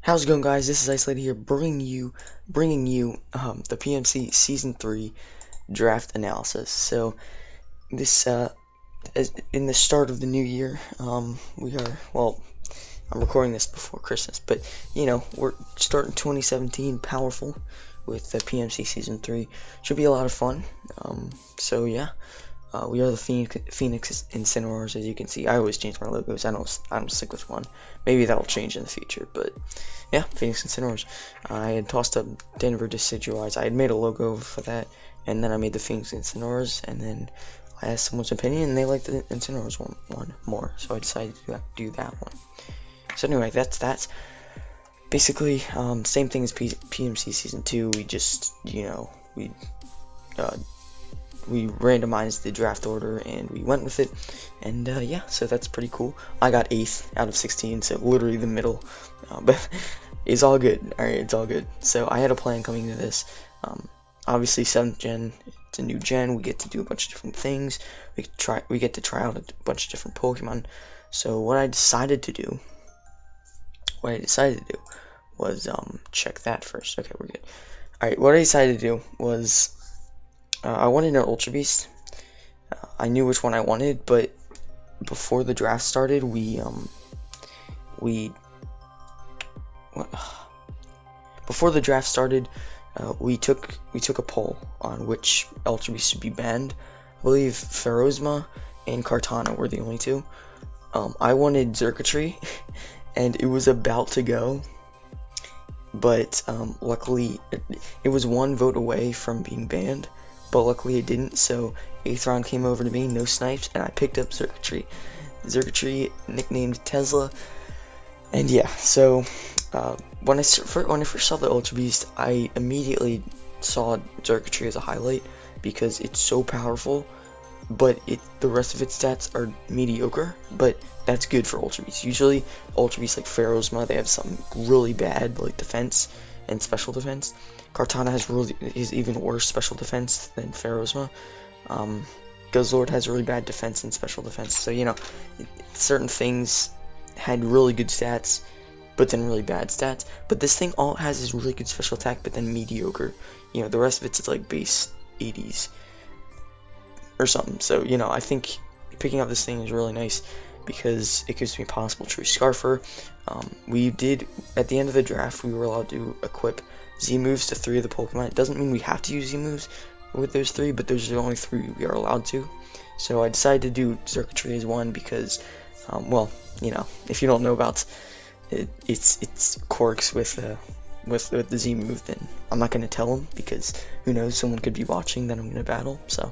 How's it going, guys? This is Isolated here, bringing you the PMC Season 3 draft analysis. So this as in the start of the new year, I'm recording this before Christmas, but we're starting 2017 powerful with the PMC Season 3. Should be a lot of fun. So yeah. We are the Phoenix Incineroars, as you can see. I always change my logos. I don't stick with one. Maybe that'll change in the future, but yeah, Phoenix Incineroars. I had tossed up Denver Decidueyes. I had made a logo for that, and then I made the Phoenix Incineroars, and then I asked someone's opinion, and they liked the Incineroars one more, so I decided to do that one. So anyway, that's basically same thing as PMC Season 2. We just we randomized the draft order and we went with it, and yeah, so that's pretty cool. I got 8th out of 16, so literally the middle, but it's all good. Alright, it's all good. So I had a plan coming to this. Obviously 7th gen, it's a new gen, we get to do a bunch of different things, we get to try out a bunch of different Pokemon. So what I decided to do was check that first. Okay, we're good. Alright, what I decided to do was I wanted an Ultra Beast. I knew which one I wanted, but before the draft started, we took a poll on which Ultra Beast should be banned. I believe Ferozma and Kartana were the only two. I wanted Xurkitree, and it was about to go, but luckily it was one vote away from being banned. But luckily it didn't, so 8th round came over to me, no snipes, and I picked up Xurkitree. Xurkitree, nicknamed Tesla, and yeah, so when I first saw the Ultra Beast, I immediately saw Xurkitree as a highlight because it's so powerful, but the rest of its stats are mediocre, but that's good for Ultra Beasts. Usually Ultra Beasts like Ferozma, they have something really bad like defense and special defense. Kartana is even worse special defense than Ferozma. Guzzlord has really bad defense and special defense. So certain things had really good stats, but then really bad stats. But this thing all it has is really good special attack, but then mediocre. The rest of it's like base 80s or something. So I think picking up this thing is really nice because it gives me possible true Scarfer. We did at the end of the draft, we were allowed to equip Z moves to 3 of the Pokemon. It doesn't mean we have to use Z moves with those 3, but those are the only 3 we are allowed to. So I decided to do Xurkitree as one because, if you don't know about its quirks with the Z move, then I'm not going to tell them because who knows, someone could be watching that I'm going to battle. So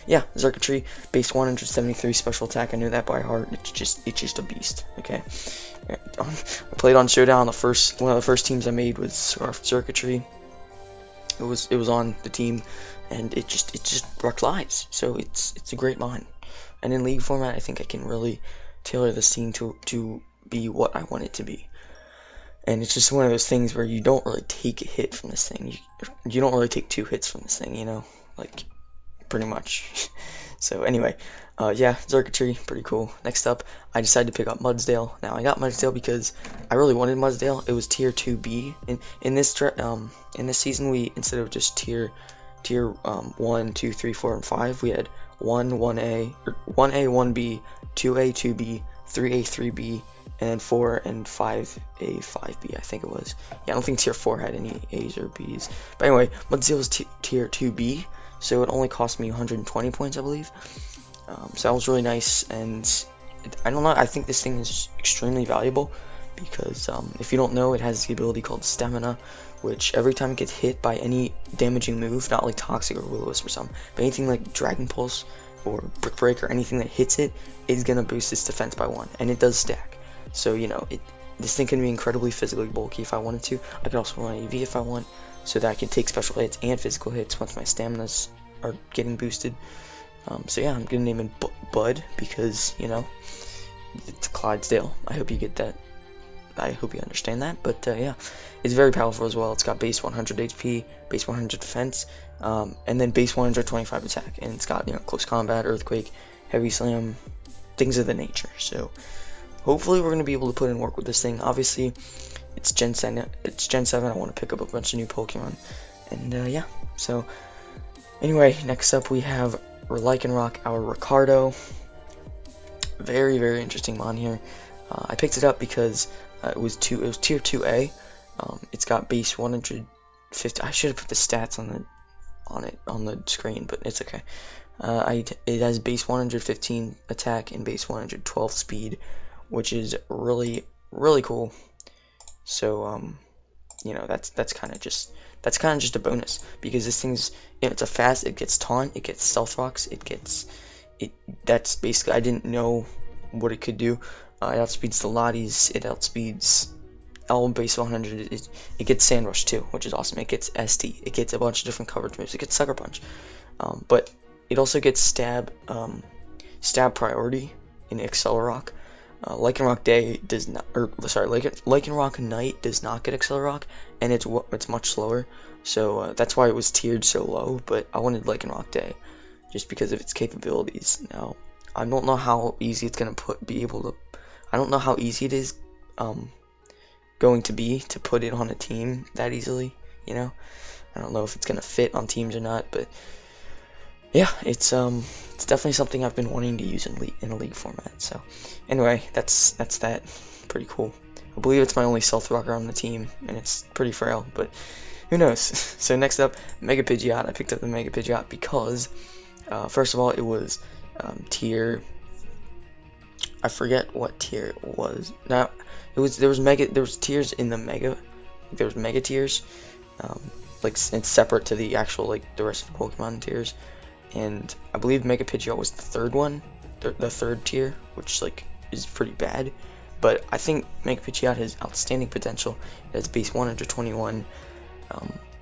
yeah, Xurkitree, base 173 special attack. I knew that by heart. It's just a beast. Okay. I played on Showdown. One of the first teams I made was Xurkitree. It was on the team, and it just wrecked lives. So it's a great line. And in league format, I think I can really tailor this team to be what I want it to be. And it's just one of those things where you don't really take a hit from this thing. You don't really take 2 hits from this thing. Like pretty much. So anyway, yeah, Xurkitree, pretty cool. Next up, I decided to pick up Mudsdale. Now I got Mudsdale because I really wanted Mudsdale. It was tier 2B. In this season, we instead of just tier 1, 2, 3, 4, and 5, we had 1A, 1B, 2A, 2B, 3A, 3B, and 4 and 5A, 5B, I think it was. Yeah, I don't think tier 4 had any A's or B's. But anyway, Mudsdale was tier 2B, so it only cost me 120 points, I believe. So that was really nice, and I don't know, I think this thing is extremely valuable because if you don't know, it has the ability called Stamina, which every time it gets hit by any damaging move, not like Toxic or Will-O-Wisp or something, but anything like Dragon Pulse or Brick Break or anything that hits it is going to boost its defense by 1, and it does stack. So, this thing can be incredibly physically bulky if I wanted to. I could also run AV if I want, so that I can take special hits and physical hits once my staminas are getting boosted. So yeah, I'm gonna name him Bud because, it's Clydesdale. I hope you get that. I hope you understand that. But yeah, it's very powerful as well. It's got base 100 HP, base 100 defense, and then base 125 attack. And it's got, close combat, earthquake, heavy slam, things of the nature. So hopefully we're gonna be able to put in work with this thing. Obviously, it's Gen 7. It's Gen 7. I want to pick up a bunch of new Pokemon, and yeah. So anyway, next up we have Lycanroc, our Ricardo. Very, very interesting mon here. I picked it up because it was tier 2A. It's got base 150. I should have put the stats on the screen, but it's okay. It has base 115 attack and base 112 speed, which is really, really cool. So you know, that's kind of just a bonus, because this thing's, you know, it's a fast, it gets taunt, it gets stealth rocks, that's basically, I didn't know what it could do. It outspeeds the Lotties, it outspeeds L base 100, it gets Sand Rush too, which is awesome. It gets ST, it gets a bunch of different coverage moves, it gets Sucker Punch, but it also gets stab priority in Accelerock. Lycanroc Day does not, Lycanroc Night does not get Accelerock, and it's much slower, so that's why it was tiered so low. But I wanted Lycanroc Day just because of its capabilities. Now, I don't know how easy it's gonna I don't know how easy it is going to be to put it on a team that easily. You know, I don't know if it's gonna fit on teams or not, but yeah, it's definitely something I've been wanting to use in a league format. So anyway, that's that. Pretty cool. I believe it's my only Stealth Rocker on the team, and it's pretty frail, but who knows. So next up, Mega Pidgeot. I picked up the Mega Pidgeot because first of all, it was tier, I forget what tier it was. Now there was tiers in the Mega. There was Mega tiers, like it's separate to the actual, like, the rest of the Pokemon tiers. And I believe Mega Pidgeot was the third one, the third tier, which, like, is pretty bad. But I think Mega Pidgeot has outstanding potential. It has base 121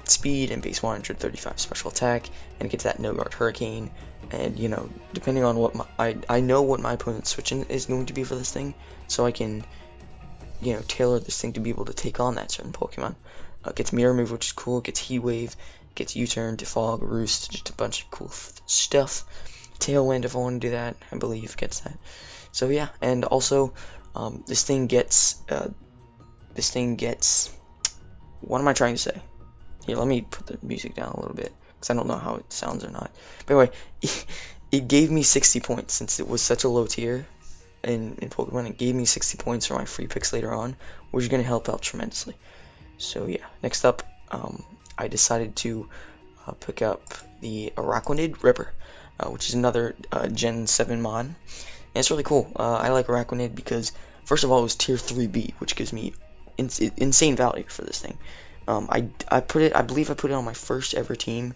speed and base 135 special attack, and it gets that No Guard Hurricane. And, you know, depending on what I know what my opponent's switching is going to be for this thing, so I can, you know, tailor this thing to be able to take on that certain Pokemon. It gets Mirror Move, which is cool. It gets Heat Wave. Gets U-Turn, Defog, Roost, just a bunch of cool stuff. Tailwind, if I want to do that, I believe gets that. So yeah, and also this thing gets what am I trying to say? Here, let me put the music down a little bit, because I don't know how it sounds or not. But anyway, it gave me 60 points since it was such a low tier in Pokemon. It gave me 60 points for my free picks later on, which is going to help out tremendously. So yeah, next up, I decided to pick up the Araquanid Ripper, which is another Gen 7 mon. And it's really cool. I like Araquanid because, first of all, it was tier 3B, which gives me insane value for this thing. I believe I put it on my first ever team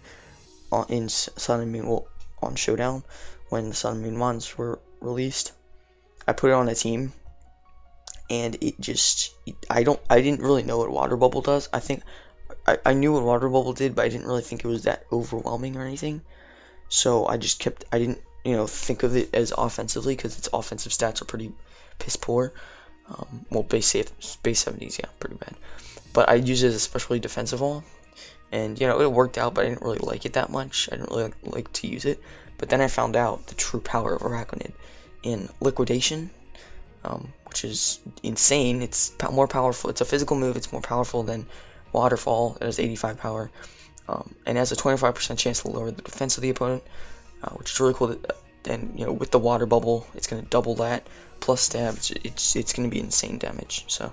in Sun and Moon, well, on Showdown, when the Sun and Moon mons were released. I put it on a team, and it just, I didn't really know what Water Bubble does. I knew what Water Bubble did, but I didn't really think it was that overwhelming or anything. So I didn't, you know, think of it as offensively, because its offensive stats are pretty piss poor. Well, base 70s, yeah, pretty bad. But I used it as a especially defensive all, and, you know, it worked out, but I didn't really like it that much. I didn't really like to use it. But then I found out the true power of Araquanid in Liquidation, which is insane. It's more powerful. It's a physical move. It's more powerful than Waterfall. It has 85 power, and has a 25% chance to lower the defense of the opponent, which is really cool. And, you know, with the Water Bubble, it's going to double that, plus stab. It's going to be insane damage. So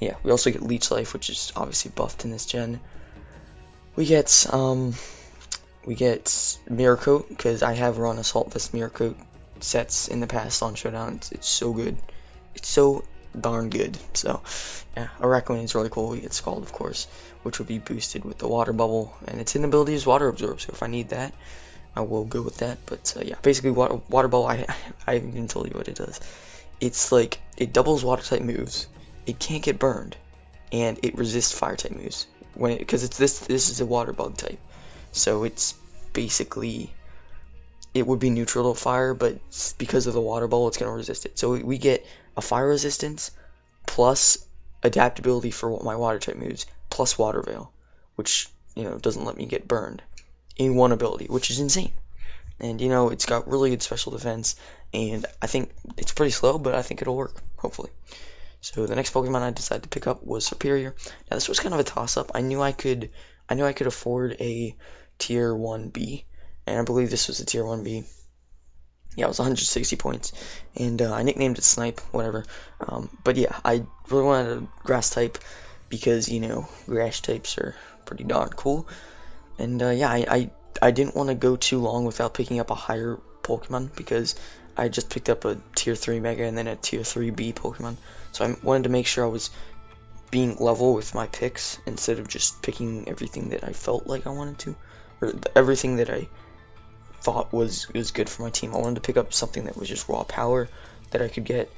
yeah, we also get Leech Life, which is obviously buffed in this gen. We get Mirror Coat, because I have run Assault Vest Mirror Coat sets in the past on Showdown. It's so good. It's so darn good. So yeah, Araquanid is really cool. We get Scald, of course, which will be boosted with the Water Bubble, and its hidden ability is Water Absorb, so if I need that, I will go with that. But yeah, basically Water Bubble, I haven't even told you what it does. It's like, it doubles water type moves, it can't get burned, and it resists fire type moves because this is a water bug type, so it's basically, it would be neutral to fire, but because of the Water Bubble, it's going to resist it. So we get a fire resistance plus adaptability for my water type moves, plus Water Veil, which, you know, doesn't let me get burned in one ability, which is insane. And, you know, it's got really good special defense, and I think it's pretty slow, but I think it'll work. hopefully. So the next Pokemon I decided to pick up was Superior. Now this was kind of a toss-up. I knew I could afford a Tier 1B, and I believe this was a Tier 1B. Yeah, it was 160 points, and I nicknamed it Snipe, whatever. But yeah, I really wanted a Grass type because, you know, Grass types are pretty darn cool. And yeah, I didn't want to go too long without picking up a higher Pokemon because I just picked up a Tier 3 Mega and then a Tier 3B Pokemon. So I wanted to make sure I was being level with my picks instead of just picking everything that I felt like I wanted to, or everything that I thought was good for my team. I wanted to pick up something that was just raw power that I could get.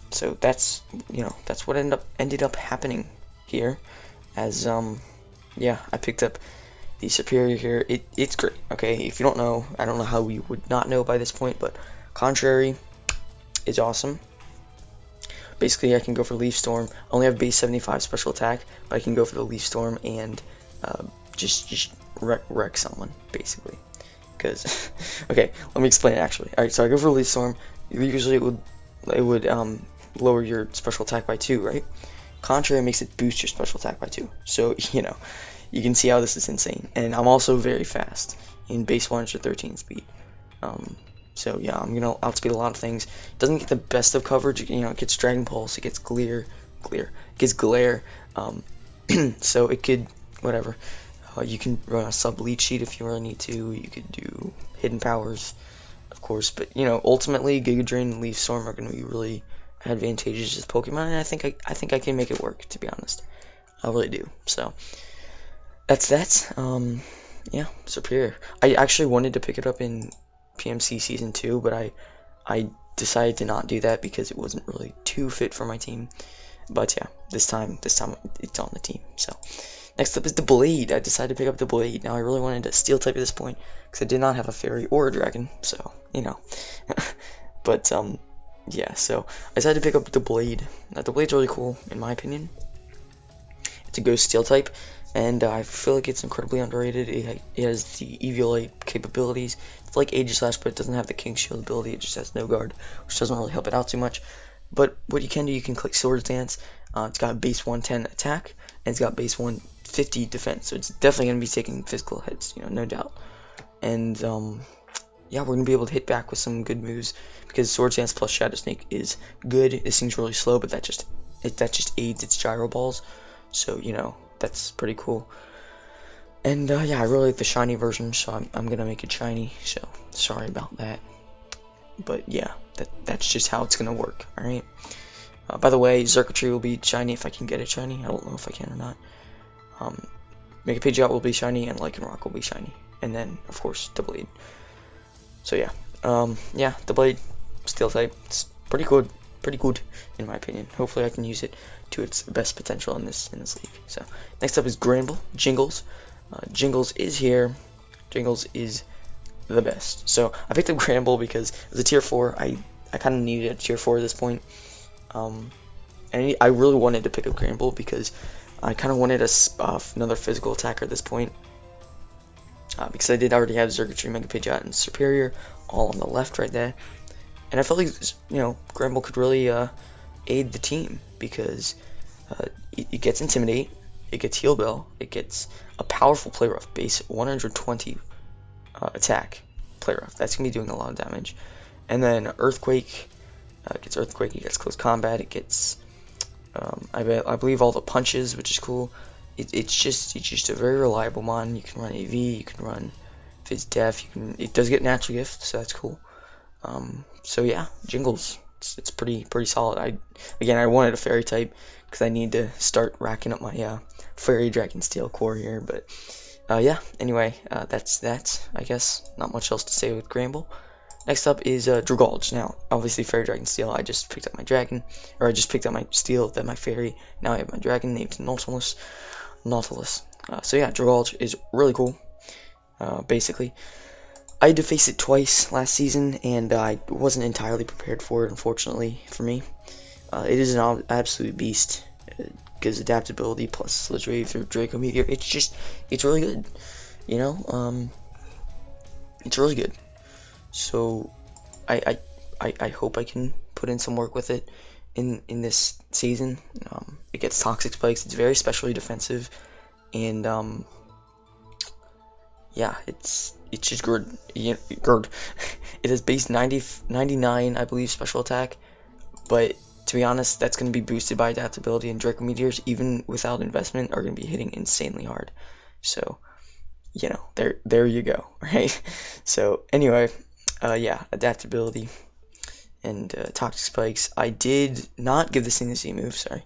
So that's, you know, that's what ended up happening here. As yeah, I picked up the Superior here. It's great. Okay, if you don't know, I don't know how you would not know by this point, but Contrary is awesome. Basically, I can go for Leaf Storm. I only have base 75 special attack, but I can go for the Leaf Storm and just wreck someone, basically. Because, okay, let me explain it actually. Alright, so I go for Leaf Storm. Usually it would lower your special attack by 2, right? Contrary makes it boost your special attack by 2. So, you know, you can see how this is insane. And I'm also very fast in base 113 speed. So yeah, I'm gonna outspeed a lot of things. It doesn't get the best of coverage, you know, it gets Dragon Pulse, it gets Glare, it gets Glare, so it could, whatever. You can run a sub Leech Sheet if you really need to, you could do Hidden Powers, of course, but you know, ultimately Giga Drain and Leaf Storm are gonna be really advantageous as Pokemon, and I think I can make it work, to be honest. I really do. So that's that. Yeah, Superior. I actually wanted to pick it up in PMC Season 2, but I decided to not do that because it wasn't really too fit for my team. But yeah, this time it's on the team. So next up is the Blade. I decided to pick up the Blade. Now I really wanted a Steel type at this point because I did not have a Fairy or a Dragon, so you know. But yeah, so I decided to pick up the Blade. Now the Blade's really cool in my opinion. It's a Ghost Steel type, and I feel like it's incredibly underrated. It has the Eviolite capabilities. It's like Aegislash, but it doesn't have the King Shield ability. It just has no guard, which doesn't really help it out too much. But what you can do, you can click Swords Dance. It's got base 110 attack, and it's got base 150 defense. So it's definitely going to be taking physical hits, you know, no doubt. And yeah, we're going to be able to hit back with some good moves because Swords Dance plus Shadow Sneak is good. This thing's really slow, but that just aids its gyro balls. So, you know, that's pretty cool. And yeah, I really like the shiny version, so I'm gonna make it shiny. So sorry about that, but yeah, that's just how it's gonna work. All right. By the way, Xurkitree will be shiny if I can get it shiny. I don't know if I can or not. Mega Pidgeot will be shiny, and Lycanroc will be shiny, and then of course the Blade. So yeah, yeah, the Blade, Steel type, it's pretty good in my opinion. Hopefully I can use it to its best potential in this league. So next up is Gramble, Jingles. Jingles is here. Jingles is the best. So I picked up Gramble because it was a tier 4. I kind of needed a tier 4 at this point. And I really wanted to pick up Gramble because I kind of wanted another physical attacker at this point. Because I did already have Xurkitree, Mega Pidgeot, and Superior all on the left right there. And I felt like, you know, Gramble could really aid the team because it gets Intimidate, it gets Heal Bell, it gets a powerful Play Rough, base 120 attack Play Rough. That's going to be doing a lot of damage. And then Earthquake, it gets Earthquake, it gets Close Combat, it gets, I believe all the punches, which is cool. It's just a very reliable mon. You can run AV, you can run, if it's Def, it does get Natural Gift, so that's cool. So yeah, Jingles, it's pretty solid. I wanted a Fairy type because I need to start racking up my Fairy Dragon Steel core here, but yeah, anyway, that's that, I guess. Not much else to say with Gramble. Next up is Dragalge. Now, obviously Fairy Dragon Steel, I just picked up my Dragon, or I just picked up my Steel, then my Fairy, now I have my Dragon named Nautilus. So yeah, Dragalge is really cool, basically. I had to face it twice last season, and I wasn't entirely prepared for it, unfortunately, for me. It is an absolute beast, because adaptability plus Sludge Wave through Draco Meteor, it's really good, you know, it's really good. So, I hope I can put in some work with it, in this season. It gets toxic spikes. It's very specially defensive, and yeah, it's just good. Good. It has base 99, I believe, special attack, but to be honest, that's going to be boosted by adaptability, and Draco Meteors, even without investment, are going to be hitting insanely hard. So, there you go, right? So, anyway, yeah, adaptability and toxic spikes. I did not give this thing the Z move, sorry.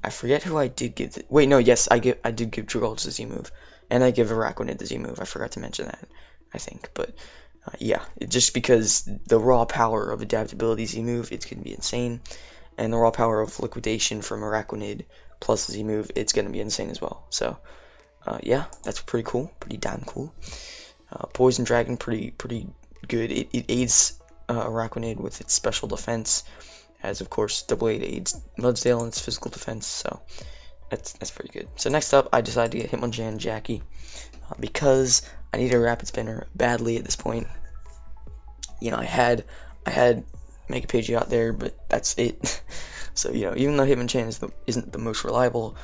I forget who I did give the, wait, no, yes, I did give Dragolds the Z move, and I give Araquanid the Z move. I forgot to mention that, I think, but yeah, just because the raw power of adaptability Z move, it's going to be insane, and the raw power of liquidation from Araquanid plus Z move, it's going to be insane as well. So yeah, that's pretty cool, pretty damn cool. Poison Dragon, pretty good. It aids Araquanid with its special defense, as of course double 8 aids Mudsdale in its physical defense. So that's pretty good. So next up, I decided to get Hitmonchan and Jackie because I needed a rapid spinner badly at this point. I had Mega Pidgey out there, but that's it. So even though Hitmonchan isn't the most reliable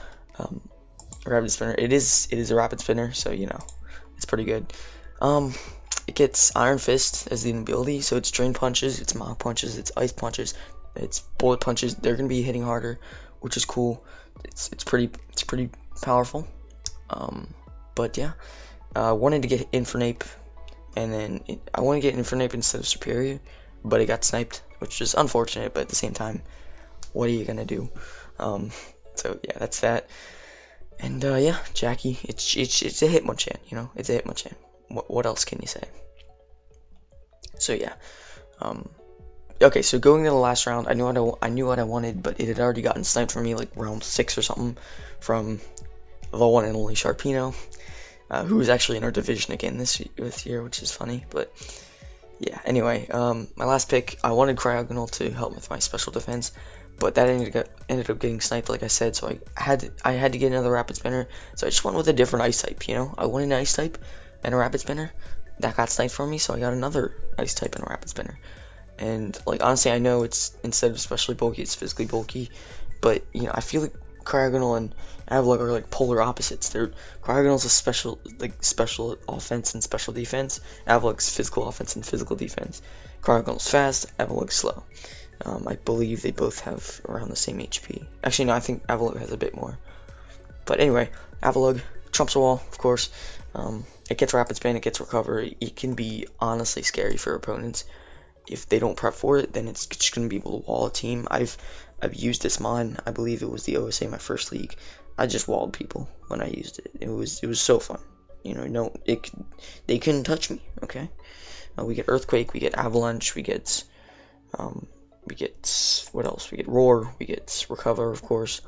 rapid spinner, it is a rapid spinner, so it's pretty good. It gets Iron Fist as the ability, so it's Drain Punches, it's Mach Punches, it's Ice Punches, it's Bullet Punches. They're gonna be hitting harder, which is cool. It's pretty powerful. But yeah, I wanted to get Infernape, and then I want to get Infernape instead of Superior, but it got sniped, which is unfortunate. But at the same time, what are you gonna do? So yeah, that's that. And yeah, Jackie, it's a Hitmonchan, it's a Hitmonchan. What else can you say? So yeah, okay, so going to the last round, I knew what I wanted, but it had already gotten sniped for me like round 6 or something from the one and only Sharpedo, who was actually in our division again this year, which is funny. But yeah, anyway, my last pick, I wanted Cryogonal to help with my special defense, but that ended up getting sniped, like I said. So I had to get another rapid spinner. So I just went with a different ice type. I wanted an ice type and a rapid spinner. That got sniped for me, so I got another ice type and a rapid spinner. And like honestly, I know it's instead of specially bulky, it's physically bulky, but I feel like Cryogonal and Avalugg are like polar opposites. Cryogonal's a special offense and special defense. Avalugg's physical offense and physical defense. Cryogonal's fast, Avalugg's slow. I believe they both have around the same HP. Actually, no, I think Avalugg has a bit more. But anyway, Avalugg trumps a wall, of course. It gets rapid spin, it gets recover. It can be honestly scary for opponents. If they don't prep for it, then it's just going to be able to wall a team. I've used this mon. I believe it was the OSA my first league. I just walled people when I used it. It was so fun. They couldn't touch me. Okay. We get Earthquake, we get Avalanche, we get what else? We get Roar, we get Recover, of course.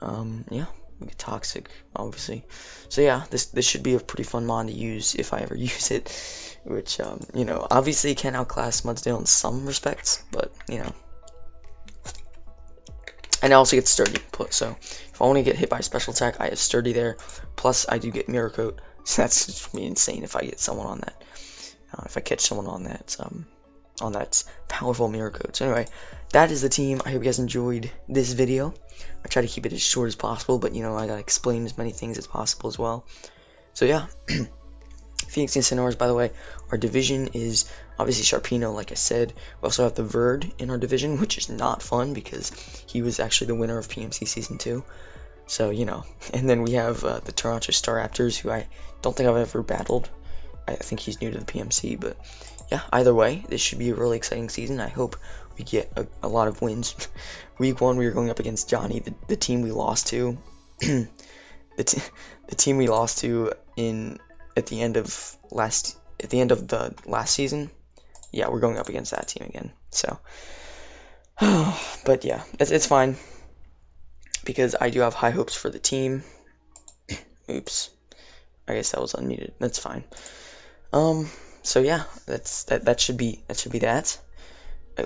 Yeah, we get Toxic, obviously. So yeah, this should be a pretty fun mon to use if I ever use it. Which obviously can outclass Mudsdale in some respects, but and I also get Sturdy. So if I want to get hit by a special attack, I have Sturdy there. Plus I do get Mirror Coat, so that's just me insane if I get someone on that. If I catch someone on that powerful Mirror Coat. So anyway, that is the team. I hope you guys enjoyed this video. I try to keep it as short as possible, but I gotta explain as many things as possible as well. So yeah. Phoenix and Centaurs, by the way, our division is obviously Sharpedo, like I said. We also have the Verd in our division, which is not fun because he was actually the winner of PMC Season 2. So, and then we have the Toronto Staraptors, who I don't think I've ever battled. I think he's new to the PMC, but yeah, either way, this should be a really exciting season. I hope we get a lot of wins. Week 1, we were going up against Johnny, the team we lost to. the team we lost to at the end of the last season. Yeah, we're going up against that team again. So, but yeah, it's fine because I do have high hopes for the team. Oops, I guess that was unmuted. That's fine. So yeah, that should be that.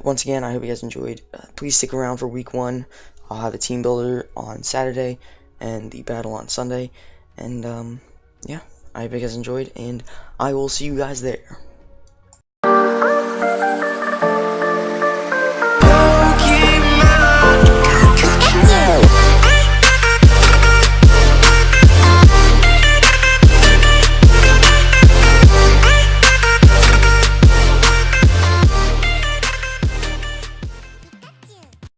Once again, I hope you guys enjoyed. Please stick around for week 1. I'll have a team builder on Saturday and the battle on Sunday. And yeah. I hope you guys enjoyed, and I will see you guys there.